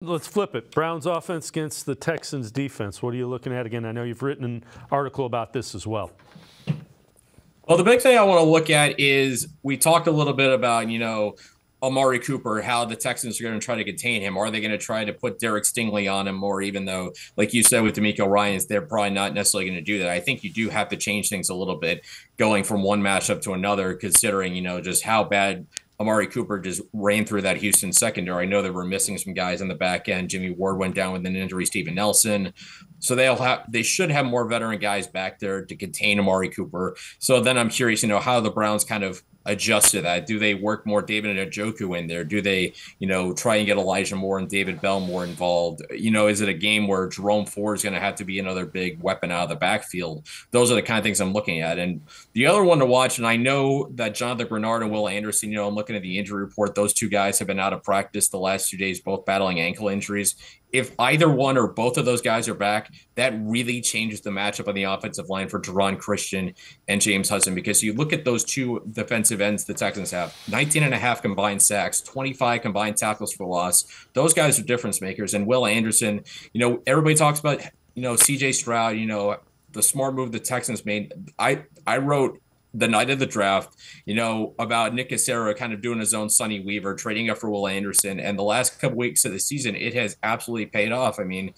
Let's flip it. Browns offense against the Texans defense. What are you looking at again? I know you've written an article about this as well. Well, the big thing I want to look at is we talked a little bit about, Amari Cooper, how the Texans are going to try to contain him. Are they going to try to put Derek Stingley on him more, even though, like you said, with D'Amico Ryans, they're probably not necessarily going to do that. I think you do have to change things a little bit going from one matchup to another, considering, just how bad Amari Cooper just ran through that Houston secondary. I know they were missing some guys on the back end. Jimmy Ward went down with an injury, Steven Nelson. So they should have more veteran guys back there to contain Amari Cooper. So then I'm curious, how the Browns kind of adjust to that. Do they work more David Njoku in there? Do they, try and get Elijah Moore and David Bell more involved? Is it a game where Jerome Ford is going to have to be another big weapon out of the backfield? Those are the kind of things I'm looking at. And the other one to watch, and I know that Jonathan Bernard and Will Anderson, I'm looking at the injury report. Those two guys have been out of practice the last 2 days, both battling ankle injuries. If either one or both of those guys are back, that really changes the matchup on the offensive line for Teron Christian and James Hudson, because you look at those two defensive ends the Texans have, 19 and a half combined sacks, 25 combined tackles for loss. Those guys are difference makers. And Will Anderson, everybody talks about, CJ Stroud, the smart move the Texans made. I wrote the night of the draft, about Nick Cassera kind of doing his own Sonny Weaver, trading up for Will Anderson. And the last couple weeks of the season, it has absolutely paid off. I mean,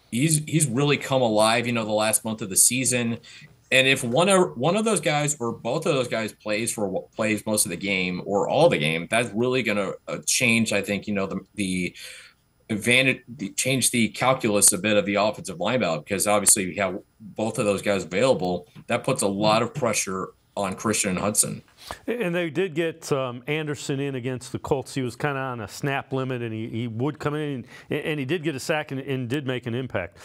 he's really come alive, the last month of the season. And if one of those guys or both of those guys plays most of the game or all the game, that's really going to change, I think, the advantage, change the calculus a bit of the offensive line battle, because obviously we have both of those guys available. That puts a lot of pressure on Christian and Hudson. And they did get Anderson in against the Colts. He was kind of on a snap limit, and he would come in, and he did get a sack and did make an impact.